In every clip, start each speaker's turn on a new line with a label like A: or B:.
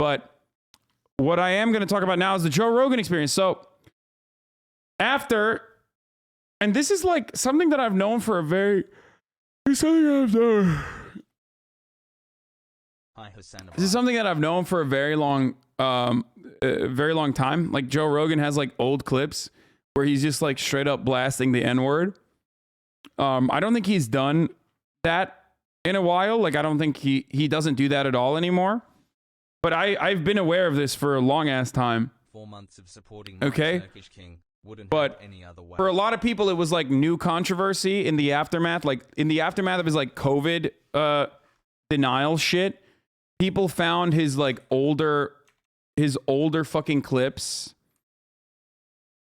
A: But what I am going to talk about now is the Joe Rogan experience. So after, and this is like something that I've known for a very, this is something that I've known for a very long time. Like Joe Rogan has like old clips where he's just like straight up blasting the N-word. I don't think he's done that in a while. Like I don't think he doesn't do that at all anymore. But I've been aware of this for a long ass time.
B: 4 months of supporting
A: okay.
B: Turkish king wouldn't
A: but
B: have any other way.
A: For a lot of people, it was like new controversy in the aftermath. Like in the aftermath of his like COVID denial shit, people found his like older fucking clips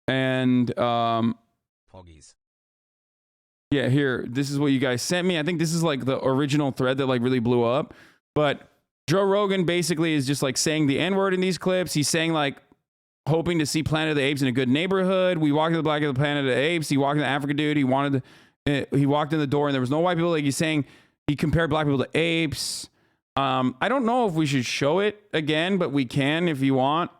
A: and
B: Poggies.
A: Yeah, here, this is what you guys sent me. I think this is like the original thread that like really blew up. But Joe Rogan basically is just like saying the N-word in these clips. He's saying like hoping to see Planet of the Apes in a good neighborhood. We walked to the Black of the Planet of the Apes. He walked in the African dude. He walked in the door and there was no white people. Like he's saying he compared black people to apes. I don't know if we should show it again, but we can if you want.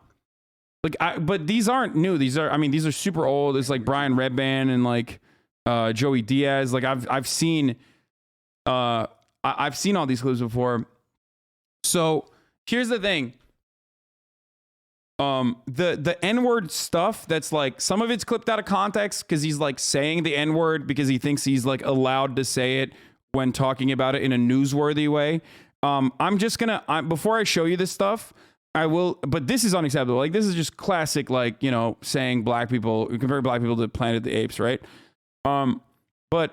A: Like, but these aren't new. These are super old. It's like Brian Redband and like Joey Diaz. Like I've seen all these clips before. So here's the thing. The N-word stuff that's like some of it's clipped out of context because he's like saying the N-word because he thinks he's like allowed to say it when talking about it in a newsworthy way. I'm just gonna before I show you this stuff, I will, but this is unacceptable. Like this is just classic, like, you know, saying black people, compare black people to Planet of the Apes, right? But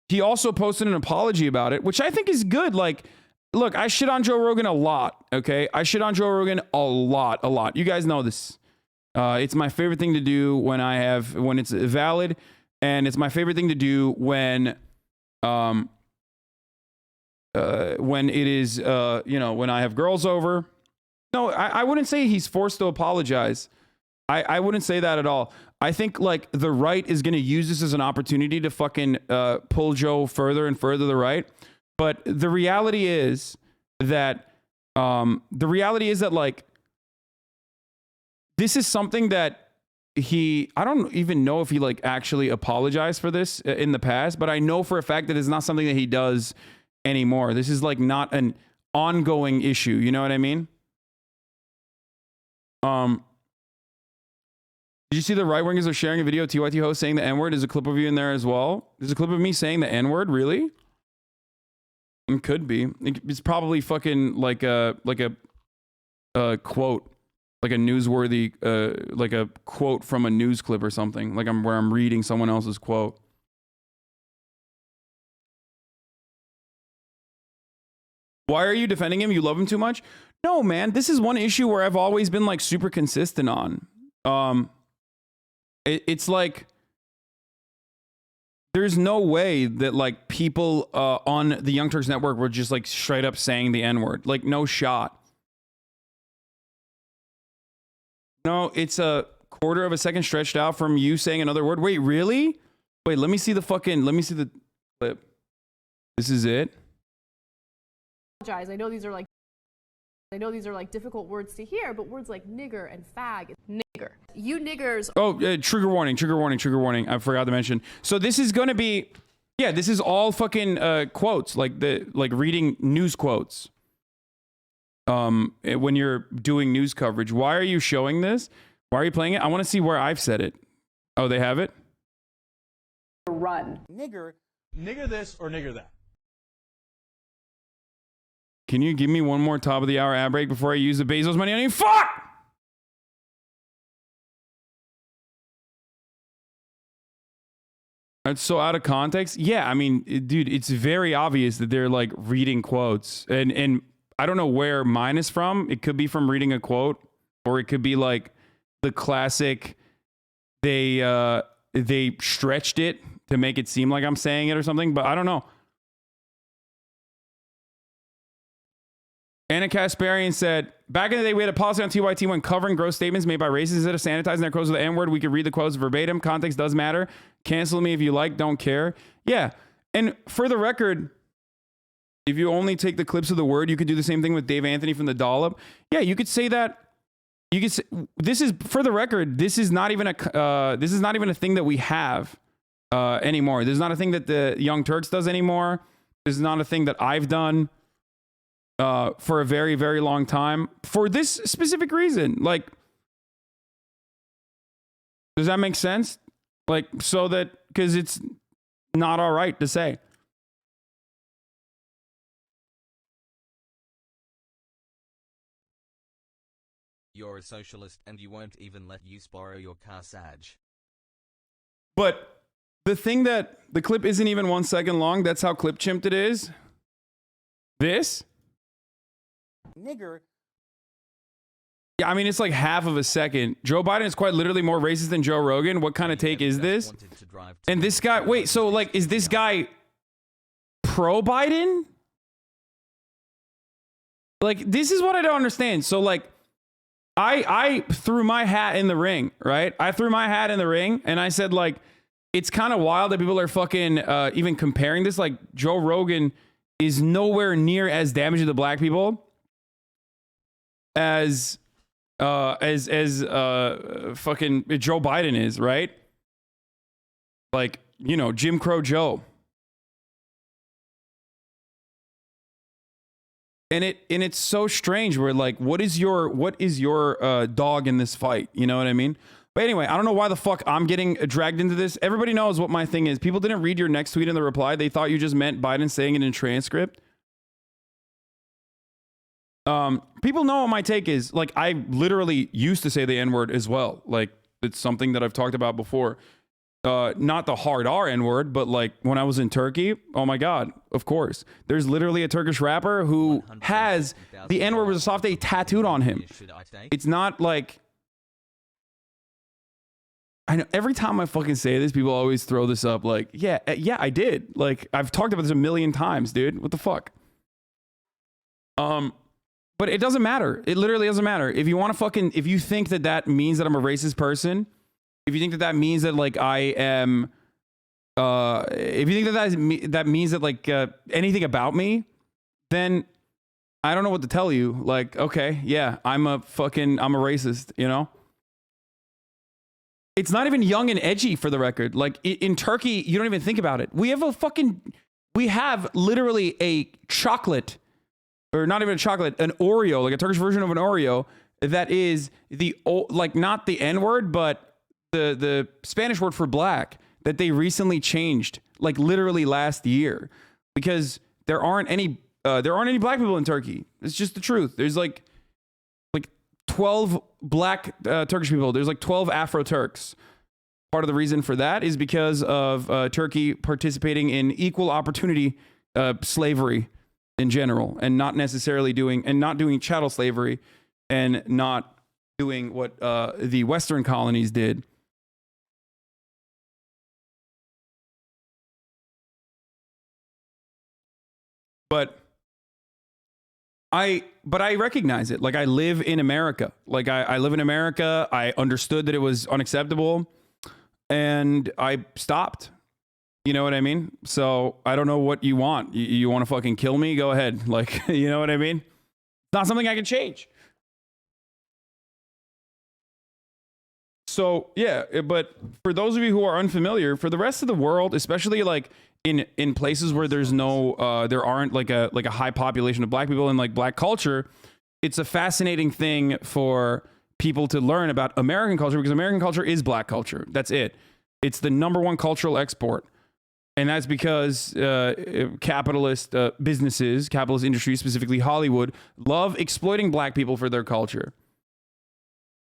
A: he also posted an apology about it, which I think is good. Like, look, I shit on Joe Rogan a lot, okay? I shit on Joe Rogan a lot. You guys know this. It's my favorite thing to do when it's valid, and it's my favorite thing to do when it is, when I have girls over. No, I wouldn't say he's forced to apologize. I wouldn't say that at all. I think like the right is going to use this as an opportunity to fucking pull Joe further and further to the right. But the reality is that like this is something that I don't even know if he like actually apologized for this in the past, but I know for a fact that it's not something that he does anymore. This is like not an ongoing issue. You know what I mean? Did you see the right wingers are sharing a video of TYT host saying the N-word? There's a clip of you in there as well. There's a clip of me saying the N-word. Really? It could be. It's probably fucking like a quote, like a newsworthy, like a quote from a news clip or something. Like where I'm reading someone else's quote. Why are you defending him? You love him too much? No, man. This is one issue where I've always been like super consistent on. It's like there's no way that like people on the Young Turks Network were just like straight up saying the N-word. Like no shot. No, it's a quarter of a second stretched out from you saying another word. Wait, really? Wait, let me see the clip. This is it.
C: I know these are like difficult words to hear, but words like nigger and fag, nigger. You niggers.
A: Oh, trigger warning. I forgot to mention. So this is going to be, yeah, this is all fucking quotes, like reading news quotes. When you're doing news coverage. Why are you showing this? Why are you playing it? I want to see where I've said it. Oh, they have it?
C: Run.
D: Nigger this or nigger that.
A: Can you give me one more top of the hour ad break before I use the Bezos money on you? Fuck! That's so out of context. Yeah, I mean, dude, it's very obvious that they're like reading quotes. And I don't know where mine is from. It could be from reading a quote, or it could be like the classic, they stretched it to make it seem like I'm saying it or something, but I don't know. Anna Kasparian said, back in the day, we had a policy on TYT when covering gross statements made by racists instead of sanitizing their quotes with the N-word. We could read the quotes verbatim. Context does matter. Cancel me if you like. Don't care. Yeah. And for the record, If you only take the clips of the word, you could do the same thing with Dave Anthony from the Dollop. Yeah, you could say that. You could say, this is, for the record, this is not even a thing that we have anymore. This is not a thing that the Young Turks does anymore. This is not a thing that I've done for a very, very long time for this specific reason. Like, does that make sense? Like, so that, because it's not all right to say.
B: You're a socialist and you won't even let you borrow your car, Saj.
A: But the thing that the clip isn't even 1 second long, that's how clip chimped it is. This nigger. Yeah, I mean, it's like half of a second. Joe Biden is quite literally more racist than Joe Rogan. What kind of take is this? And this guy, wait, so like, is this guy pro Biden? Like, this is what I don't understand. So like, I threw my hat in the ring, right? I threw my hat in the ring and I said, like, it's kind of wild that people are fucking even comparing this. Like, Joe Rogan is nowhere near as damaging to black people as fucking Joe Biden is, right? Like, you know, Jim Crow Joe. And it's so strange. Where like, what is your dog in this fight? You know what I mean? But anyway, I don't know why the fuck I'm getting dragged into this. Everybody knows what my thing is. People didn't read your next tweet in the reply. They thought you just meant Biden saying it in transcript. People know what my take is. Like, I literally used to say the N-word as well. Like, it's something that I've talked about before. Not the hard R N-word, but like when I was in Turkey, oh my God, of course. There's literally a Turkish rapper who has the N-word with a soft A tattooed on him. It's not like, I know every time I fucking say this, people always throw this up like, yeah, I did. Like, I've talked about this a million times, dude. What the fuck? But it doesn't matter. It literally doesn't matter. If you want to fucking, if you think that that means that I'm a racist person, if you think that that means that like I am, if you think that that means that like anything about me, then I don't know what to tell you. Like, okay, yeah, I'm a racist, you know? It's not even young and edgy, for the record. Like, in Turkey, you don't even think about it. We have literally a chocolate, or not even a chocolate, an Oreo, like a Turkish version of an Oreo that is like not the N-word, but the Spanish word for black that they recently changed, like literally last year, because there aren't any black people in Turkey. It's just the truth. There's like 12 black Turkish people. There's like 12 Afro Turks. Part of the reason for that is because of Turkey participating in equal opportunity slavery in general, and not necessarily doing chattel slavery, and not doing what the Western colonies did. But I recognize it. Like, I live in America. Like, I live in America. I understood that it was unacceptable, and I stopped. You know what I mean? So I don't know what you want. You want to fucking kill me? Go ahead. Like, you know what I mean? It's not something I can change. So yeah, but for those of you who are unfamiliar, for the rest of the world, especially like in places where there's no there aren't like a high population of black people and like black culture, it's a fascinating thing for people to learn about American culture, because American culture is black culture. That's it. It's the #1 cultural export. And that's because capitalist businesses, capitalist industries, specifically Hollywood, love exploiting black people for their culture.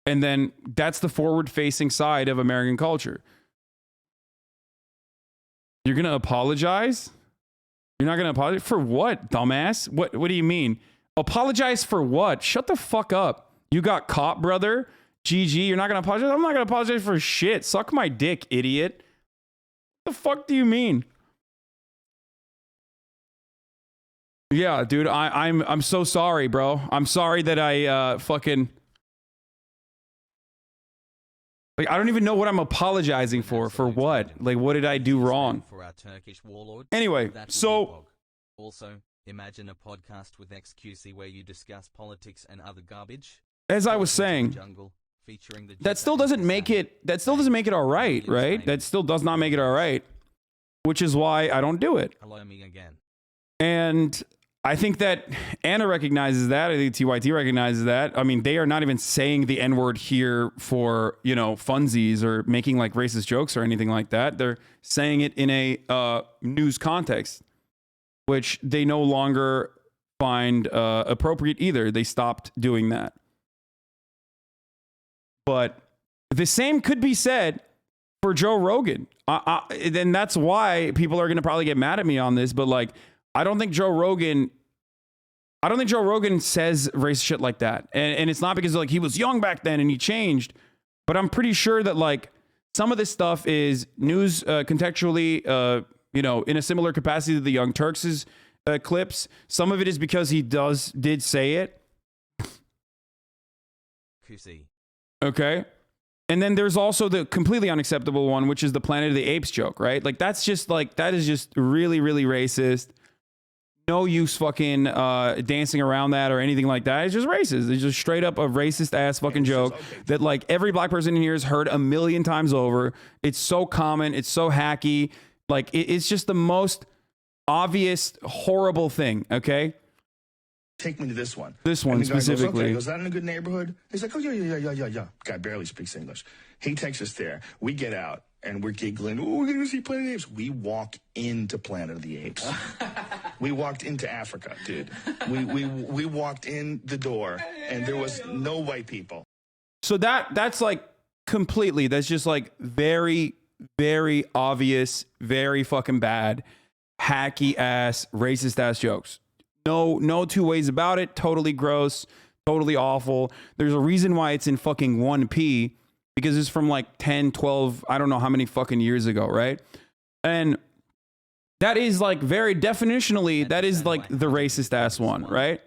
A: And then that's the forward-facing side of American culture. You're going to apologize? You're not going to apologize? For what, dumbass? What do you mean? Apologize for what? Shut the fuck up. You got caught, brother. GG, you're not going to apologize? I'm not going to apologize for shit. Suck my dick, idiot. What the fuck do you mean? Yeah, dude, I'm so sorry, bro. I'm sorry that I fucking... Like, I don't even know what I'm apologizing for. For what? Like, what did I do wrong?
B: For our Turkish warlord,
A: Anyway, so...
B: Also, Imagine a podcast with XQC where you discuss politics and other garbage.
A: As I was saying,
B: Jungle, featuring the
A: that still doesn't make it. That still doesn't make it all right, right? That still does not make it all right. Which is why I don't do it.
B: Hello, me again.
A: And I think that Anna recognizes that. I think TYT recognizes that. I mean, they are not even saying the N-word here for, you know, funsies or making like racist jokes or anything like that. They're saying it in a news context, which they no longer find appropriate either. They stopped doing that. But the same could be said for Joe Rogan. And that's why people are going to probably get mad at me on this. But like, I don't think Joe Rogan says racist shit like that. And it's not because like he was young back then and he changed. But I'm pretty sure that like some of this stuff is news contextually, you know, in a similar capacity to the Young Turks' clips. Some of it is because he did say it.
B: QC.
A: Okay. And then there's also the completely unacceptable one, which is the Planet of the Apes joke, right? Like that's just like, that is just really, really racist. No use fucking dancing around that or anything like that. It's just racist. It's just straight up a racist ass fucking joke that like every black person in here has heard a million times over. It's so common. It's so hacky. Like it's just the most obvious, horrible thing. Okay.
E: Take me to this one.
A: This one
E: and the guy
A: specifically.
E: Goes, okay. Goes, that in a good neighborhood? He's like, oh, yeah. Guy barely speaks English. He takes us there. We get out, and we're giggling. Oh, we're going to see Planet of the Apes. We walk into Planet of the Apes. We walked into Africa, dude. We walked in the door, and there was no white people.
A: So that's like completely, that's just like very, very obvious, very fucking bad, hacky ass, racist ass jokes. No two ways about it. Totally gross. Totally awful. There's a reason why it's in fucking 1P because it's from like 10, 12, I don't know how many fucking years ago, right? And that is like very definitionally, that is like the racist ass one, right?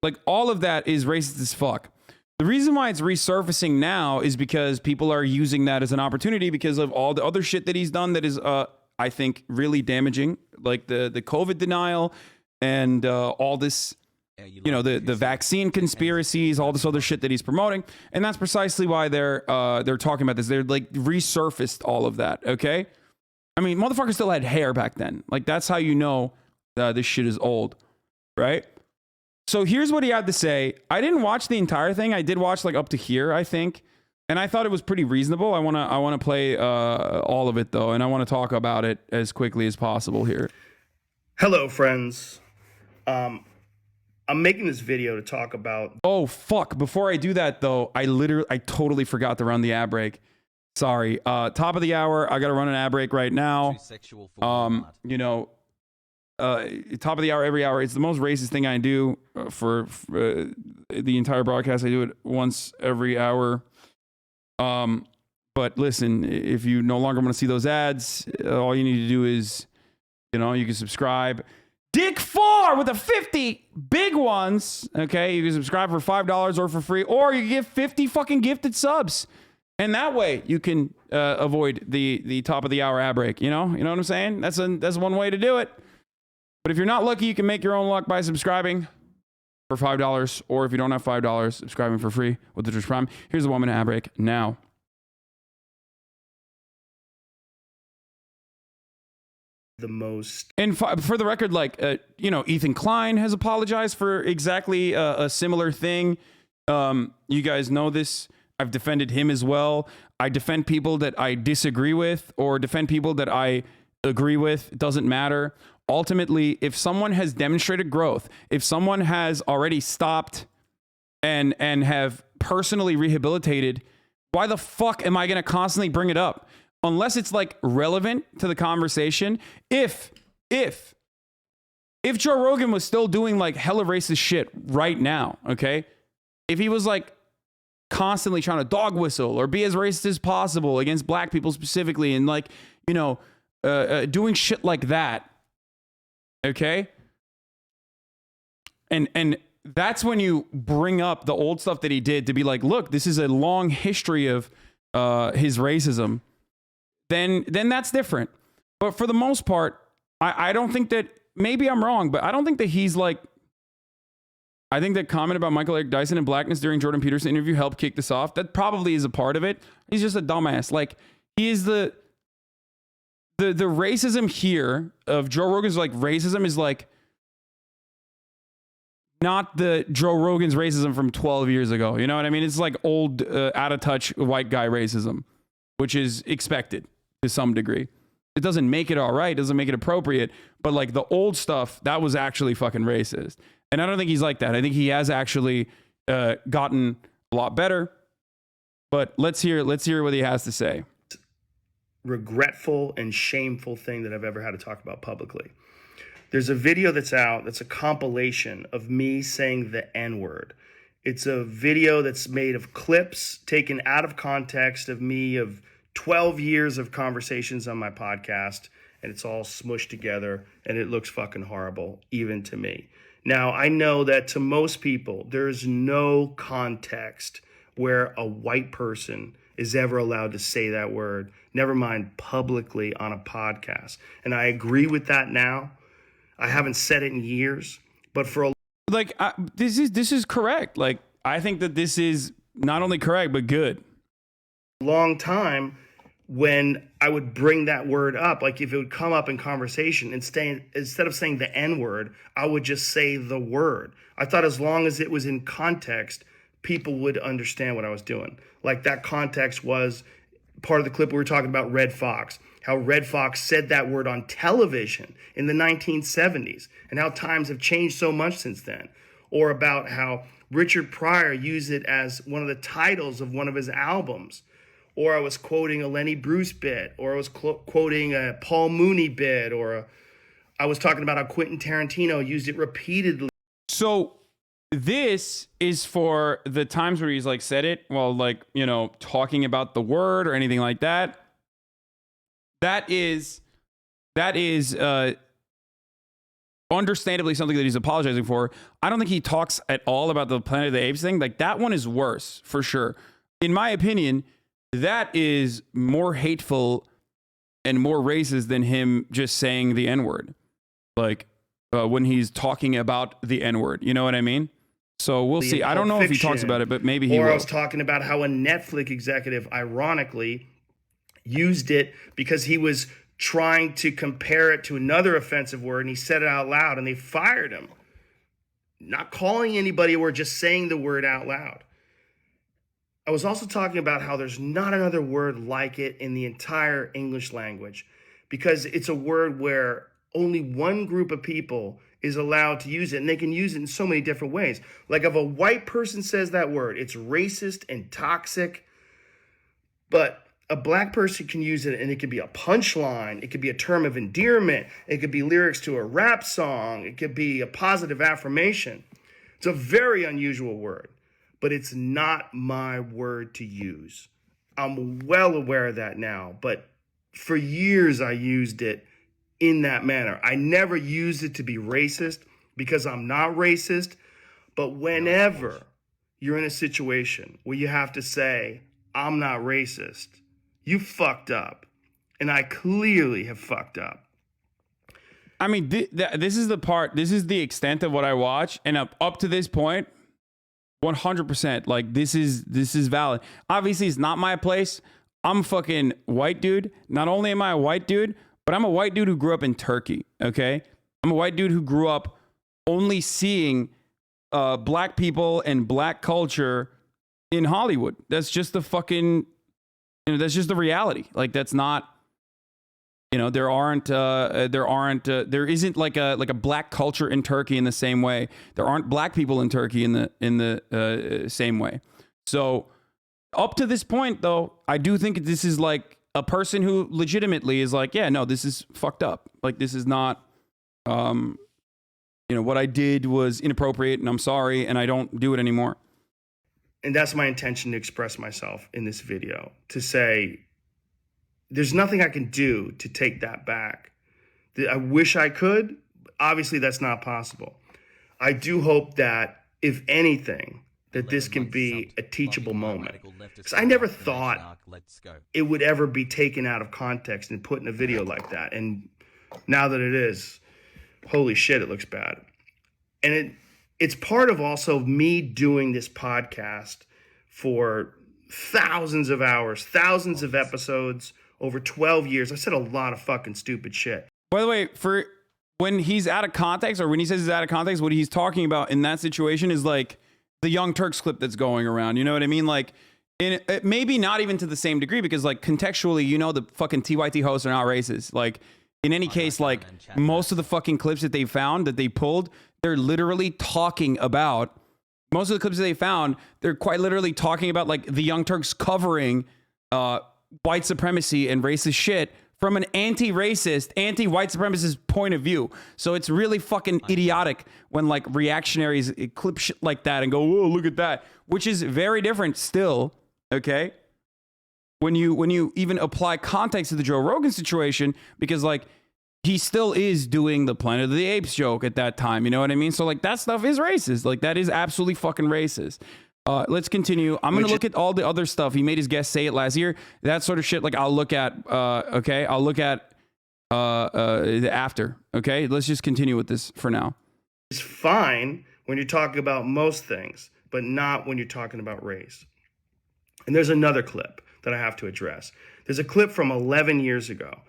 A: Like all of that is racist as fuck. The reason why it's resurfacing now is because people are using that as an opportunity because of all the other shit that he's done that is, I think, really damaging, like the COVID denial, and all this, you know, the vaccine conspiracies, all this other shit that he's promoting. And that's precisely why they're talking about this. They're like resurfaced all of that, okay? I mean, motherfuckers still had hair back then. Like, that's how you know this shit is old, right? So here's what he had to say. I didn't watch the entire thing. I did watch like up to here, I think. And I thought it was pretty reasonable. I wanna play all of it though, and I want to talk about it as quickly as possible here.
F: Hello, friends. I'm making this video to talk about.
A: Oh fuck! Before I do that though, I totally forgot to run the ad break. Sorry. Top of the hour. I gotta run an ad break right now. You know, top of the hour every hour. It's the most racist thing I do for the entire broadcast. I do it once every hour. But listen, if you no longer want to see those ads, all you need to do is, you know, you can subscribe. Dick 4 with the 50 big ones. Okay, you can subscribe for $5 or for free, or you can get 50 fucking gifted subs, and that way you can avoid the top of the hour ad break. You know what I'm saying? That's one way to do it. But if you're not lucky, you can make your own luck by subscribing for $5, or if you don't have $5, subscribing for free with the Twitch Prime. Here's the 1 minute ad break now.
F: The most.
A: And for the record, like, you know, Ethan Klein has apologized for exactly a similar thing. You guys know this. I've defended him as well. I defend people that I disagree with or defend people that I agree with. It doesn't matter. Ultimately, if someone has demonstrated growth, if someone has already stopped and have personally rehabilitated, why the fuck am I going to constantly bring it up? Unless it's like relevant to the conversation. If Joe Rogan was still doing like hella racist shit right now, okay? If he was like constantly trying to dog whistle or be as racist as possible against black people specifically and like, you know, doing shit like that, okay? And that's when you bring up the old stuff that he did to be like, look, this is a long history of his racism. Then that's different. But for the most part, I don't think that maybe I'm wrong, but I don't think that he's like, I think that comment about Michael Eric Dyson and blackness during Jordan Peterson interview helped kick this off. That probably is a part of it. He's just a dumbass. Like, he is the racism here of Joe Rogan's like racism is like not the Joe Rogan's racism from 12 years ago. You know what I mean? It's like old, out of touch white guy racism, which is expected to some degree. It doesn't make it all right. It doesn't make it appropriate. But like the old stuff, that was actually fucking racist. And I don't think he's like that. I think he has actually gotten a lot better. But let's hear what he has to say.
F: Regretful and shameful thing that I've ever had to talk about publicly. There's a video that's out that's a compilation of me saying the N-word. It's a video that's made of clips taken out of context of me of 12 years of conversations on my podcast, and it's all smushed together, and it looks fucking horrible, even to me. Now, I know that to most people, there's no context where a white person is ever allowed to say that word, never mind publicly on a podcast. And I agree with that now. I haven't said it in years, but for a
A: like this is correct. Like, I think that this is not only correct but good.
F: long time, when I would bring that word up, like if it would come up in conversation, instead of saying the N-word, I would just say the word. I thought as long as it was in context, people would understand what I was doing. Like that context was part of the clip we were talking about Red Fox, how Red Fox said that word on television in the 1970s, and how times have changed so much since then. Or about how Richard Pryor used it as one of the titles of one of his albums. Or I was quoting a Lenny Bruce bit, or I was quoting a Paul Mooney bit, or I was talking about how Quentin Tarantino used it repeatedly.
A: So this is for the times where he's like said it while like, you know, talking about the word or anything like that. That is understandably something that he's apologizing for. I don't think he talks at all about the Planet of the Apes thing. Like that one is worse for sure. In my opinion, that is more hateful and more racist than him just saying the N-word. Like when he's talking about the N-word, you know what I mean? So we'll see. I don't know if he talks about it, but maybe he will.
F: Or I was talking about how a Netflix executive, ironically, used it because he was trying to compare it to another offensive word, and he said it out loud, and they fired him. Not calling anybody or just saying the word out loud. I was also talking about how there's not another word like it in the entire English language, because it's a word where only one group of people is allowed to use it, and they can use it in so many different ways. Like if a white person says that word, it's racist and toxic, but a black person can use it, and it could be a punchline. It could be a term of endearment. It could be lyrics to a rap song. It could be a positive affirmation. It's a very unusual word, but it's not my word to use. I'm well aware of that now, but for years I used it in that manner. I never used it to be racist because I'm not racist, but whenever you're in a situation where you have to say, I'm not racist, you fucked up. And I clearly have fucked up.
A: I mean, this is the part, this is the extent of what I watch. And up to this point, 100%, like this is valid. Obviously, it's not my place. I'm a fucking white dude. Not only am I a white dude, but I'm a white dude who grew up in Turkey, okay? I'm a white dude who grew up only seeing black people and black culture in Hollywood. That's just the fucking... You know, that's just the reality. Like that's not, you know, there isn't like a black culture in Turkey in the same way. There aren't black people in Turkey in the same way. So up to this point, though, I do think this is like a person who legitimately is like, yeah, no, this is fucked up. Like this is not, you know, what I did was inappropriate, and I'm sorry, and I don't do it anymore.
F: And that's my intention to express myself in this video, to say, there's nothing I can do to take that back. I wish I could. Obviously, that's not possible. I do hope that, if anything, that this can be a teachable moment. Because I never thought it would ever be taken out of context and put in a video like that. And now that it is, holy shit, it looks bad. And it's part of also me doing this podcast for thousands of hours, thousands of episodes over 12 years. I said a lot of fucking stupid shit.
A: By the way, for when he's out of context, or when he says he's out of context, what he's talking about in that situation is like the Young Turks clip that's going around. You know what I mean? Like, maybe not even to the same degree, because like contextually, you know, the fucking TYT hosts are not racist. Like, in any case, like most of the fucking clips that they found, that they pulled, they're literally talking about, most of the clips that they found, they're quite literally talking about like the Young Turks covering white supremacy and racist shit from an anti-racist, anti-white supremacist point of view. So it's really fucking idiotic when like reactionaries clip shit like that and go, "Whoa, look at that," which is very different still, okay? When you even apply context to the Joe Rogan situation, because like he still is doing the Planet of the Apes joke at that time, you know what I mean? So like that stuff is racist. Like that is absolutely fucking racist. Let's continue. I'm going to look at all the other stuff. He made his guest say it last year. That sort of shit, like I'll look at, okay? I'll look at after, okay? Let's just continue with this for now.
F: It's fine when you're talking about most things, but not when you're talking about race. And there's another clip that I have to address. There's a clip from 11 years ago.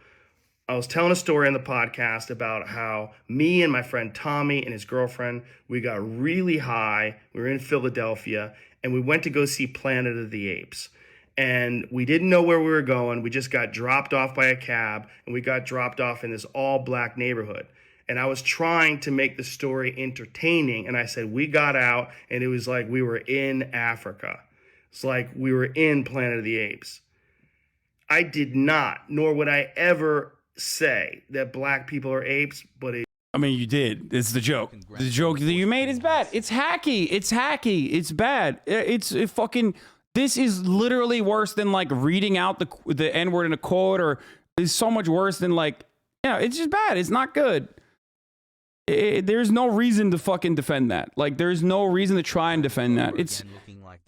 F: I was telling a story on the podcast about how me and my friend Tommy and his girlfriend, we got really high. We were in Philadelphia and we went to go see Planet of the Apes. And we didn't know where we were going. We just got dropped off by a cab and we got dropped off in this all black neighborhood. And I was trying to make the story entertaining. And I said, we got out and it was like we were in Africa. It's like we were in Planet of the Apes. I did not, nor would I ever say that black people are apes, but
A: I mean, you did. It's the joke. The joke that you made is bad. It's hacky. It's hacky. It's bad. It fucking. This is literally worse than like reading out the N word in a quote, or is so much worse than like, yeah, it's just bad. It's not good. There's no reason to fucking defend that. Like, there's no reason to try and defend that. It's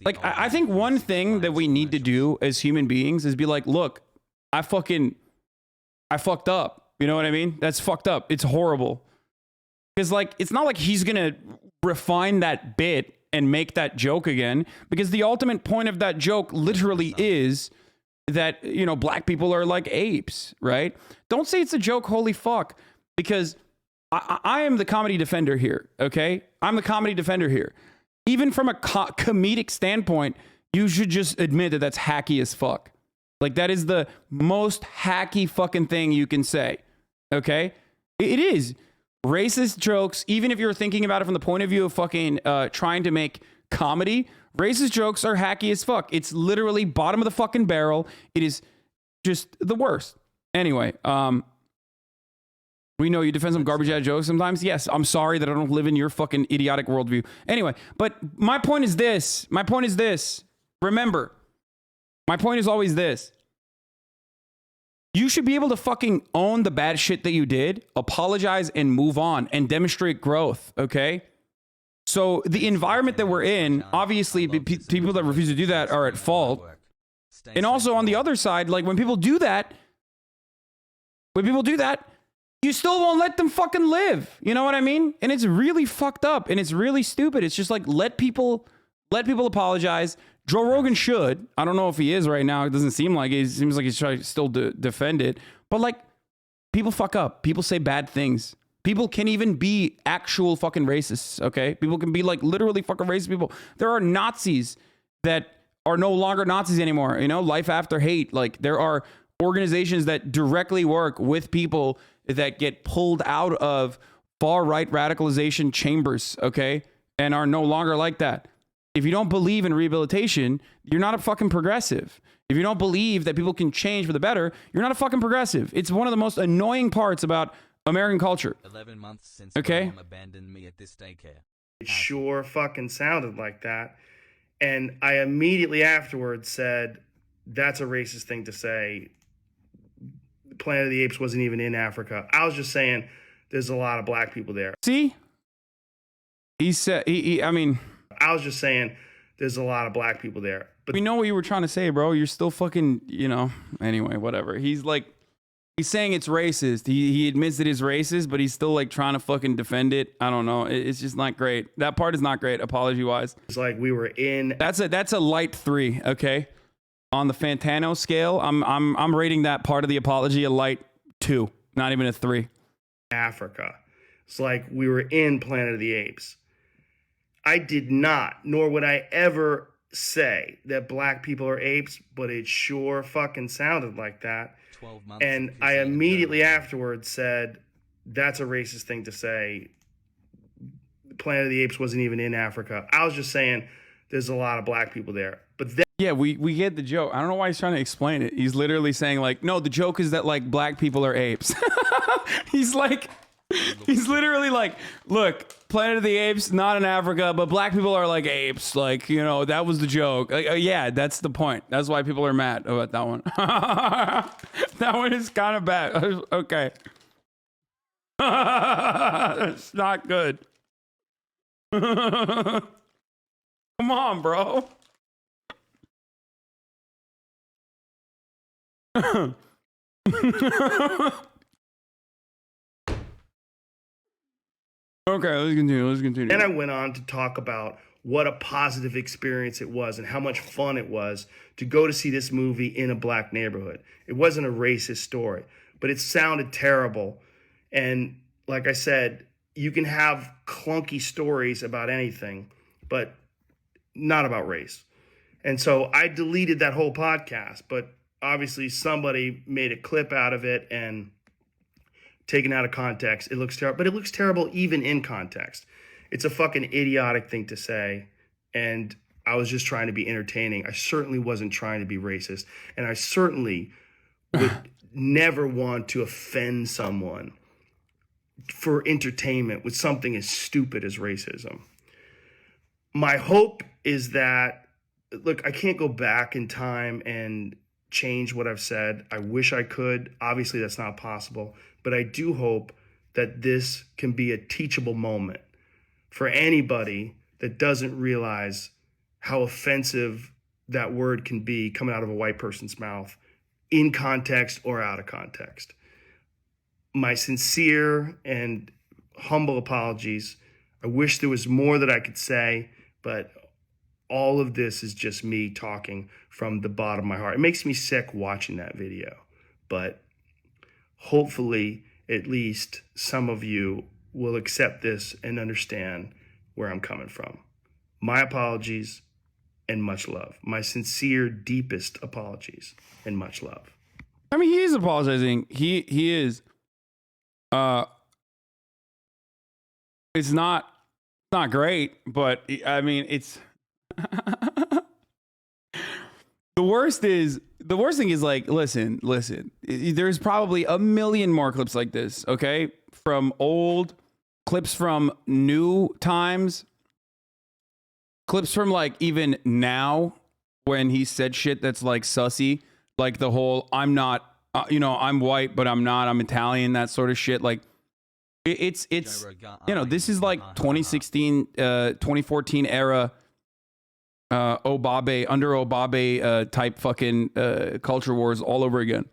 A: like, I think one thing that we need to do as human beings is be like, look, I fucked up. You know what I mean? That's fucked up. It's horrible. Because like, it's not like he's going to refine that bit and make that joke again, because the ultimate point of that joke literally is that, you know, black people are like apes, right? Don't say it's a joke. Holy fuck. Because I am the comedy defender here. Okay. I'm the comedy defender here. Even from a comedic standpoint, you should just admit that that's hacky as fuck. Like, that is the most hacky fucking thing you can say, okay? It is. Racist jokes, even if you're thinking about it from the point of view of fucking trying to make comedy, racist jokes are hacky as fuck. It's literally bottom of the fucking barrel. It is just the worst. Anyway, we know you defend some garbage ass jokes sometimes. Yes, I'm sorry that I don't live in your fucking idiotic worldview. Anyway, but my point is this. Remember, my point is always this. You should be able to fucking own the bad shit that you did, apologize, and move on and demonstrate growth, okay? So the environment that we're in, obviously, people that refuse to do that are at fault. And also on the other side, like when people do that, you still won't let them fucking live. You know what I mean? And it's really fucked up and it's really stupid. It's just like, let people apologize. Joe Rogan should. I don't know if he is right now. It doesn't seem like it. It seems like he's trying to still defend it. But like, people fuck up. People say bad things. People can even be actual fucking racists, okay? People can be like literally fucking racist people. There are Nazis that are no longer Nazis anymore. You know, life after hate. Like, there are organizations that directly work with people that get pulled out of far-right radicalization chambers, okay? And are no longer like that. If you don't believe in rehabilitation, you're not a fucking progressive. If you don't believe that people can change for the better, you're not a fucking progressive. It's one of the most annoying parts about American culture.
B: 11 months since
A: okay?
B: Mom abandoned me at this daycare.
F: It sure fucking sounded like that. And I immediately afterwards said, that's a racist thing to say. Planet of the Apes wasn't even in Africa. I was just saying there's a lot of black people there.
A: See? He said,
F: I was just saying there's a lot of black people there. But
A: we know what you were trying to say, bro. You're still fucking, you know, anyway, whatever. He's like, He's saying it's racist. He admits that it's racist, but he's still like trying to fucking defend it. I don't know. It's just not great. That part is not great, apology wise.
F: It's like we were in
A: That's a light 3, okay? On the Fantano scale, I'm rating that part of the apology a light 2, not even a 3.
F: Africa. It's like we were in Planet of the Apes. I did not, nor would I ever say that black people are apes, but it sure fucking sounded like that.
B: 12 months
F: And
B: of
F: I
B: Hussein
F: immediately
B: Joe Rogan.
F: afterwards said, that's a racist thing to say. Planet of the Apes wasn't even in Africa. I was just saying there's a lot of black people there. But then
A: Yeah, we get the joke. I don't know why he's trying to explain it. He's literally saying like, no, the joke is that like black people are apes. He's literally like, look, Planet of the Apes, not in Africa, but black people are like apes. Like, you know, that was the joke. Like, yeah, that's the point. That's why people are mad about that one. That one is kind of bad. Okay. It's not good. Come on, bro. Okay, let's continue.
F: Then I went on to talk about what a positive experience it was and how much fun it was to go to see this movie in a black neighborhood. It wasn't a racist story, but it sounded terrible. And like I said, you can have clunky stories about anything, but not about race. And so I deleted that whole podcast, but obviously somebody made a clip out of it and taken out of context. It looks terrible, but it looks terrible even in context. It's a fucking idiotic thing to say. And I was just trying to be entertaining. I certainly wasn't trying to be racist. And I certainly would never want to offend someone for entertainment with something as stupid as racism. My hope is that, look, I can't go back in time and change what I've said. I wish I could. Obviously, that's not possible. But I do hope that this can be a teachable moment for anybody that doesn't realize how offensive that word can be coming out of a white person's mouth, in context or out of context. My sincere and humble apologies. I wish there was more that I could say, but all of this is just me talking from the bottom of my heart. It makes me sick watching that video, but hopefully at least some of you will accept this and understand where I'm coming from. My apologies and much love. My sincere, deepest apologies and much love.
A: I mean, he is apologizing. He is. It's not great, but I mean, it's the worst thing is like, listen, there's probably a million more clips like this, okay? From old clips, from new times, clips from like even now when he said shit that's like sussy, like the whole I'm not, I'm white, but I'm not, I'm Italian, that sort of shit. Like it's this is like 2016, 2014 era Obabe, under Obabe type fucking culture wars all over again.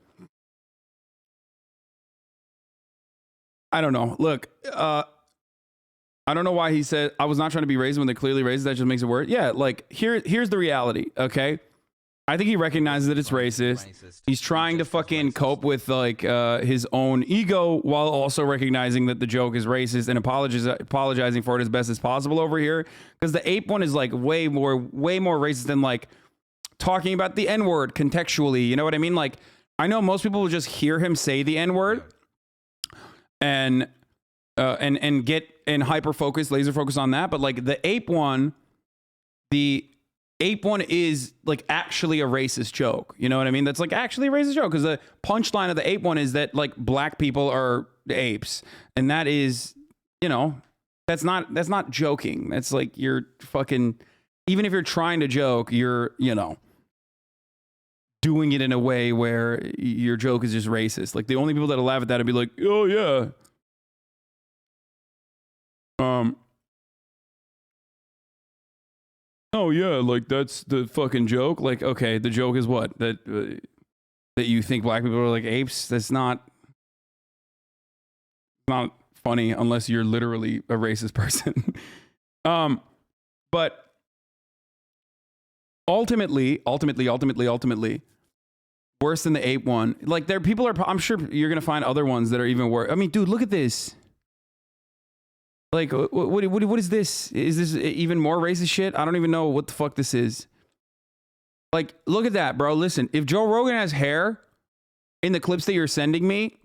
A: I don't know. Look, I don't know why he said I was not trying to be racist when they're clearly racist. That just makes it worse. Yeah, like here's the reality, okay? I think he recognizes that it's racist. He's trying to fucking cope with like his own ego while also recognizing that the joke is racist and apologizing for it as best as possible over here. Because the ape one is like way more racist than like talking about the N-word contextually. You know what I mean? Like I know most people will just hear him say the N-word and get in hyper focus, laser focus on that. But like the ape one is like actually a racist joke. You know what I mean? That's like actually a racist joke because the punchline of the ape one is that like black people are apes. And that is, that's not joking. That's like you're fucking, even if you're trying to joke, you're, doing it in a way where your joke is just racist. Like the only people that'll laugh at that would be like, oh yeah. Oh yeah, like that's the fucking joke. Like, okay, the joke is what? That you think black people are like apes? That's not not funny unless you're literally a racist person. But ultimately, worse than the ape one. Like there, people are. I'm sure you're gonna find other ones that are even worse. I mean, dude, look at this. Like, what is this? Is this even more racist shit? I don't even know what the fuck this is. Like, look at that, bro. Listen, if Joe Rogan has hair in the clips that you're sending me,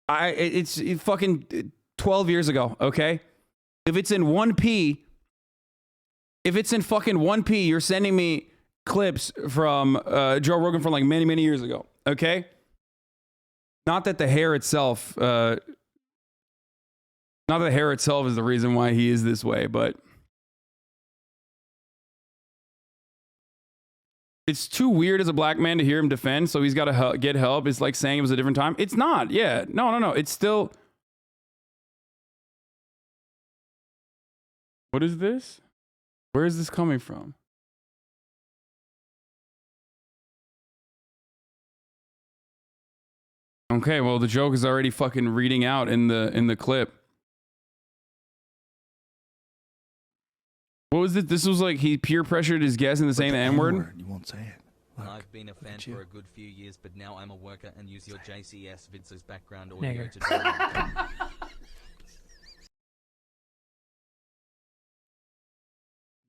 A: it's fucking 12 years ago, okay? If it's in 1P, if it's in fucking 1P, you're sending me clips from Joe Rogan from like many, many years ago, okay? Not that the hair itself, not that the hair itself is the reason why he is this way, but it's too weird as a black man to hear him defend, so he's got to get help. It's like saying it was a different time. It's not. Yeah. No. It's still... What is this? Where is this coming from? Okay, well, the joke is already fucking reading out in the clip. What was it? This was like he peer pressured his guest into saying the N-word?
E: You won't say it. Look,
B: I've been a fan
E: at you.
B: for a good few years, but now I'm a worker and use your JCS Vince's background audio to draw.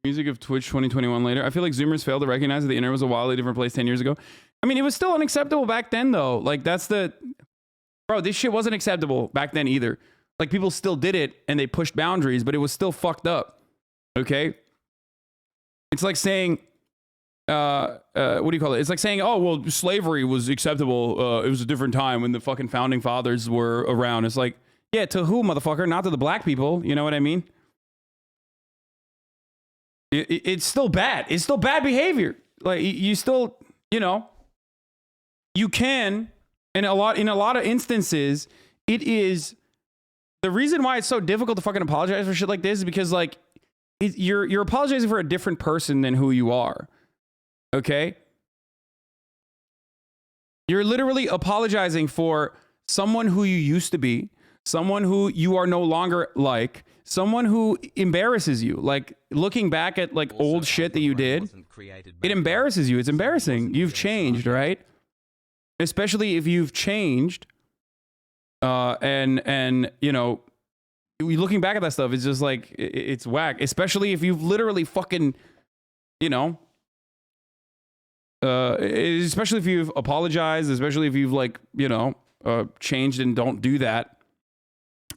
A: Music of Twitch 2021 later. I feel like Zoomers failed to recognize that the internet was a wildly different place 10 years ago. I mean, it was still unacceptable back then, though. Like, that's the... Bro, this shit wasn't acceptable back then either. Like, people still did it, and they pushed boundaries, but it was still fucked up. Okay? It's like saying... what do you call it? It's like saying, oh, well, slavery was acceptable. It was a different time when the fucking founding fathers were around. It's like, yeah, to who, motherfucker? Not to the black people. You know what I mean? It's still bad. It's still bad behavior. Like, you still, you know, you can, in a lot of instances, it is the reason why it's so difficult to fucking apologize for shit like this is because, like, you're apologizing for a different person than who you are. Okay? You're literally apologizing for someone who you used to be, someone who you are no longer like, someone who embarrasses you. Like, looking back at like
B: Also,
A: old shit that you did, it embarrasses you. It's embarrassing. You've changed, right? Especially if you've changed, and you know, looking back at that stuff, it's just like it's whack. Especially if you've literally fucking, you know, especially if you've apologized, especially if you've like, you know, changed and don't do that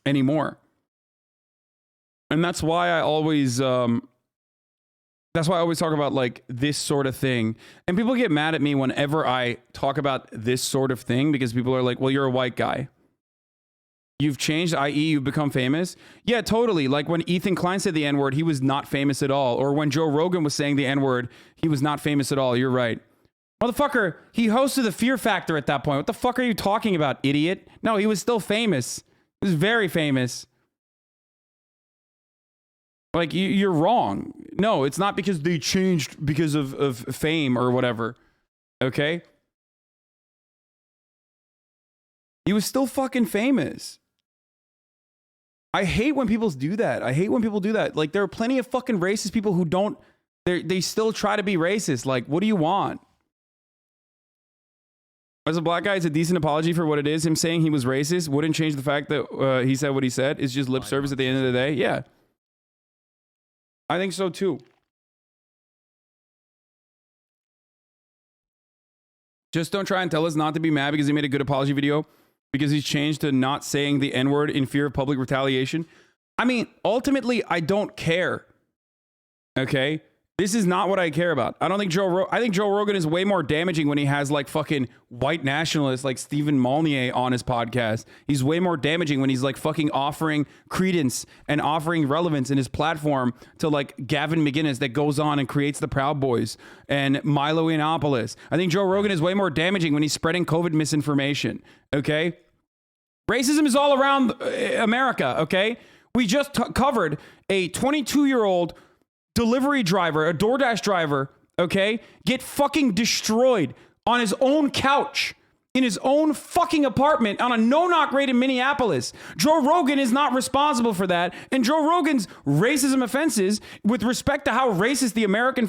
A: anymore. And that's why I always talk about like this sort of thing. And people get mad at me whenever I talk about this sort of thing because people are like, well, you're a white guy. You've changed, i.e. you've become famous. Yeah, totally. Like when Ethan Klein said the N-word, he was not famous at all. Or when Joe Rogan was saying the N-word, he was not famous at all. You're right. Motherfucker, he hosted the Fear Factor at that point. What the fuck are you talking about, idiot? No, he was still famous. He was very famous. Like, you're wrong. No, it's not because they changed because of fame or whatever. Okay? He was still fucking famous. I hate when people do that. I hate when people do that. Like, there are plenty of fucking racist people who don't... They still try to be racist. Like, what do you want? As a black guy, it's a decent apology for what it is. Him saying he was racist wouldn't change the fact that he said what he said. It's just lip service at the end of the day. Yeah. I think so too. Just don't try and tell us not to be mad because he made a good apology video because he's changed to not saying the N-word in fear of public retaliation. I mean, ultimately, I don't care. Okay? This is not what I care about. I don't think I think Joe Rogan is way more damaging when he has like fucking white nationalists like Stephen Molyneux on his podcast. He's way more damaging when he's like fucking offering credence and offering relevance in his platform to like Gavin McInnes that goes on and creates the Proud Boys and Milo Yiannopoulos. I think Joe Rogan is way more damaging when he's spreading COVID misinformation. Okay? Racism is all around America. Okay? We just covered a 22-year-old delivery driver, a DoorDash driver, okay, get fucking destroyed on his own couch in his own fucking apartment on a no-knock raid in Minneapolis. Joe Rogan is not responsible for that. And Joe Rogan's racism offenses with respect to how racist the American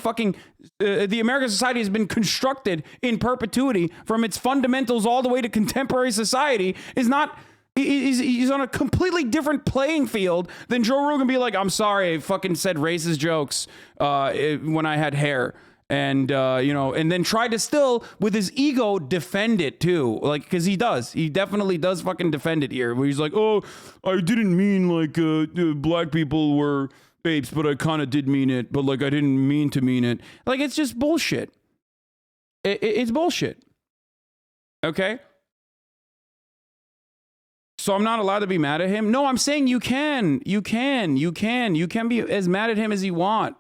A: society has been constructed in perpetuity from its fundamentals all the way to contemporary society is not... He's on a completely different playing field than Joe Rogan be like, I'm sorry, I fucking said racist jokes when I had hair. And, and then tried to still, with his ego, defend it too. Like, because he does. He definitely does fucking defend it here. Where he's like, oh, I didn't mean like black people were apes, but I kind of did mean it. But like, I didn't mean to mean it. Like, it's just bullshit. It's bullshit. Okay? So I'm not allowed to be mad at him? No, I'm saying you can. You can be as mad at him as you want.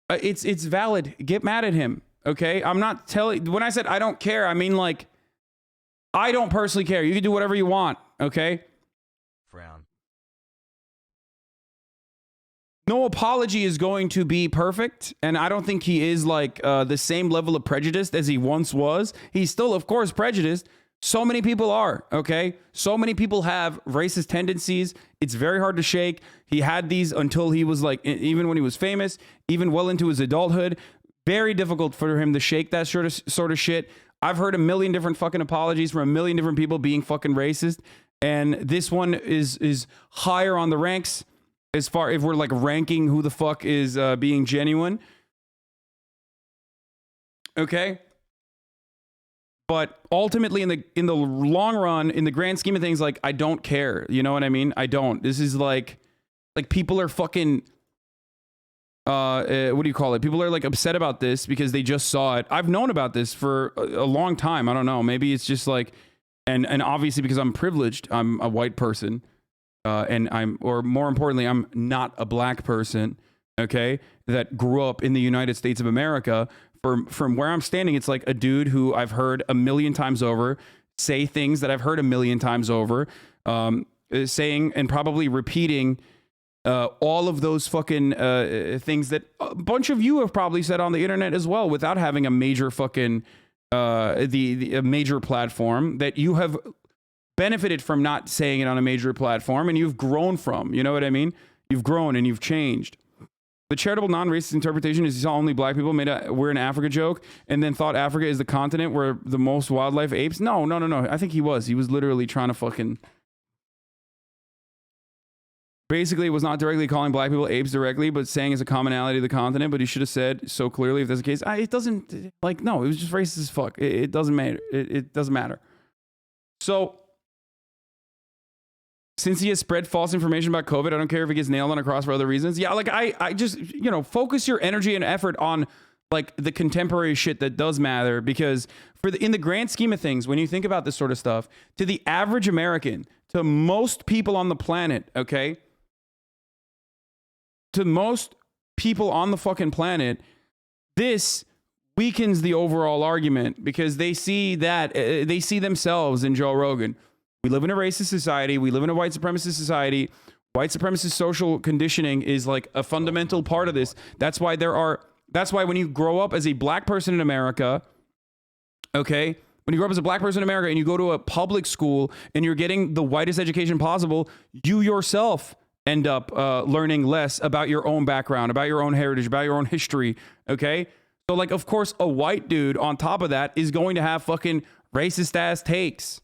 A: It's valid. Get mad at him. Okay? I'm not telling... When I said I don't care, I mean like... I don't personally care. You can do whatever you want. Okay?
B: Frown.
A: No apology is going to be perfect. And I don't think he is like the same level of prejudiced as he once was. He's still, of course, prejudiced. So many people are, okay? So many people have racist tendencies. It's very hard to shake. He had these until he was like, even when he was famous, even well into his adulthood. Very difficult for him to shake that sort of shit. I've heard a million different fucking apologies from a million different people being fucking racist. And this one is higher on the ranks as far if we're like ranking who the fuck is being genuine. Okay? But ultimately, in the long run, in the grand scheme of things, like, I don't care. You know what I mean? I don't. This is like people are fucking, what do you call it? People are like upset about this because they just saw it. I've known about this for a long time. I don't know. Maybe it's just like, and obviously because I'm privileged, I'm a white person, or more importantly, I'm not a black person, okay, that grew up in the United States of America. From where I'm standing, it's like a dude who I've heard a million times over say things that I've heard a million times over, saying and probably repeating all of those fucking things that a bunch of you have probably said on the internet as well, without having a major fucking a major platform that you have benefited from not saying it on a major platform, and you've grown from. You know what I mean? You've grown and you've changed. The charitable non-racist interpretation is he saw only black people, made a "we're in Africa" joke, and then thought Africa is the continent where the most wildlife apes. No. I think he was literally trying to fucking... Basically, was not directly calling black people apes directly, but saying it's a commonality of the continent, but he should have said so clearly if that's the case. It doesn't... Like, no, it was just racist as fuck. It doesn't matter. It doesn't matter. So... Since he has spread false information about COVID, I don't care if he gets nailed on a cross for other reasons. Yeah, like I just, focus your energy and effort on like the contemporary shit that does matter, because in the grand scheme of things, when you think about this sort of stuff, to the average American, to most people on the planet, okay? To most people on the fucking planet, this weakens the overall argument because they see that, they see themselves in Joe Rogan. We live in a racist society. We live in a white supremacist society. White supremacist social conditioning is like a fundamental part of this. That's why when you grow up as a black person in America, okay, when you grow up as a black person in America and you go to a public school and you're getting the whitest education possible, you yourself end up learning less about your own background, about your own heritage, about your own history, okay? So like, of course, a white dude on top of that is going to have fucking racist ass takes.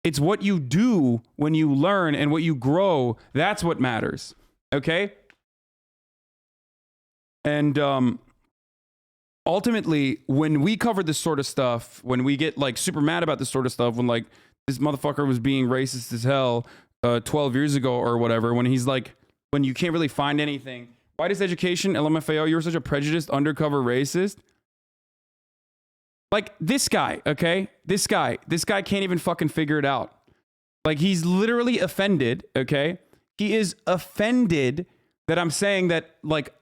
A: It's what you do when you learn and what you grow. That's what matters. Okay? And ultimately, when we cover this sort of stuff, when we get like super mad about this sort of stuff, when like this motherfucker was being racist as hell 12 years ago or whatever, when he's like, when you can't really find anything. Whitest education, LMFAO, you're such a prejudiced undercover racist. Like this guy, okay? This guy can't even fucking figure it out. Like he's literally offended, okay? He is offended that I'm saying that like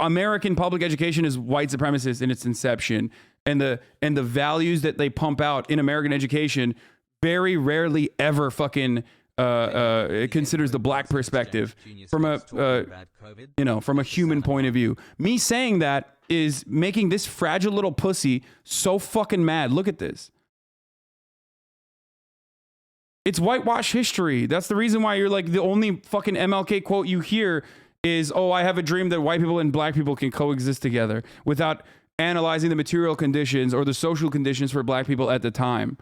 A: American public education is white supremacist in its inception, and the values that they pump out in American education very rarely ever fucking considers the black perspective from a human point of view. Me saying that is making this fragile little pussy so fucking mad. Look at this. It's whitewash history. That's the reason why you're like, the only fucking MLK quote you hear is, oh, I have a dream that white people and black people can coexist together, without analyzing the material conditions or the social conditions for black people at the time.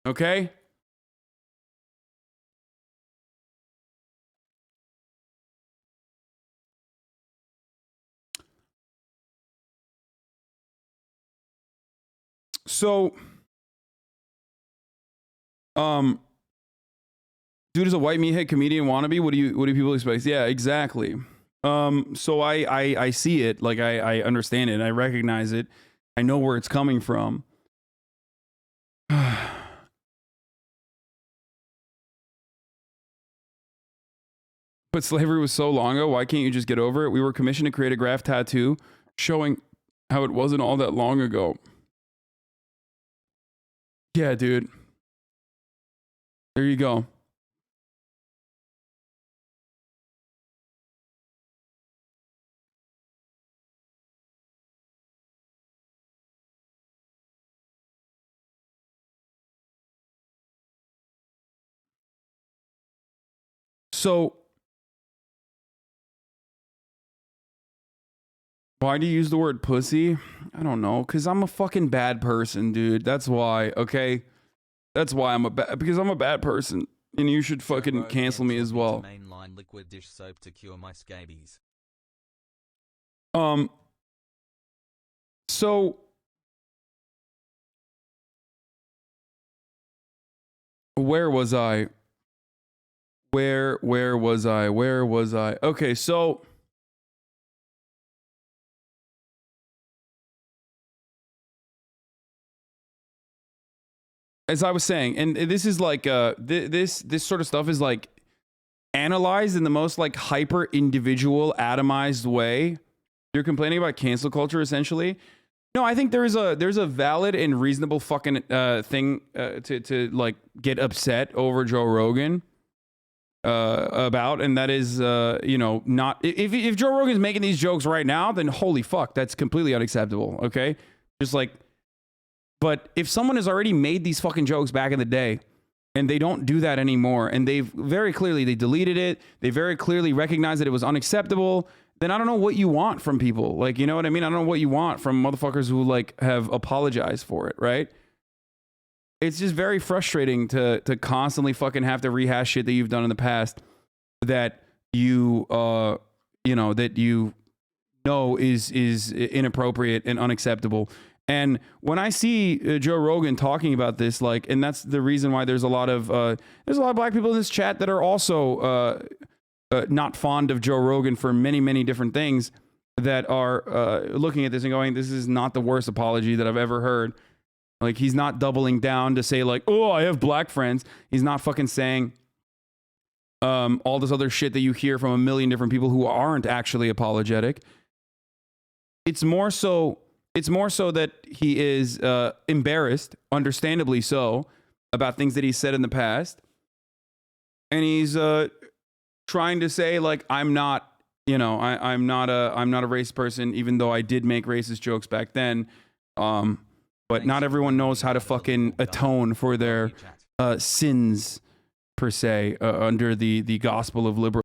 A: Okay? So, dude is a white meathead comedian wannabe. What do people expect? Yeah, exactly. So I see it, like I understand it, I recognize it, I know where it's coming from. But slavery was so long ago, why can't you just get over it? We were commissioned to create a graph tattoo showing how it wasn't all that long ago. Yeah, dude. There you go. So, why do you use the word pussy? I don't know, because I'm a fucking bad person, dude. That's why, okay? That's why because I'm a bad person. And you should fucking cancel me as well.
B: Mainline liquid dish soap to cure my scabies.
A: So, where was I? Where was I? Okay, so as I was saying, and this is like this sort of stuff is like analyzed in the most like hyper individual atomized way. You're complaining about cancel culture essentially. No, I think there's a valid and reasonable fucking thing to like get upset over Joe Rogan about, and that is you know, not if Joe Rogan's making these jokes right now, then holy fuck, that's completely unacceptable. Okay, just like, but if someone has already made these fucking jokes back in the day and they don't do that anymore, and they deleted it, they very clearly recognize that it was unacceptable, then I don't know what you want from people. Like, you know what I mean? I don't know what you want from motherfuckers who like have apologized for it, right? It's just very frustrating to constantly fucking have to rehash shit that you've done in the past that you know is inappropriate and unacceptable. And when I see Joe Rogan talking about this, like, and that's the reason why there's a lot of black people in this chat that are also not fond of Joe Rogan for many, many different things, that are looking at this and going, this is not the worst apology that I've ever heard. Like, he's not doubling down to say like, oh, I have black friends. He's not fucking saying all this other shit that you hear from a million different people who aren't actually apologetic. It's more so that he is embarrassed, understandably so, about things that he said in the past. And he's trying to say like, I'm not a racist person, even though I did make racist jokes back then. But not everyone knows how to fucking atone for their sins per se under the gospel of liberal.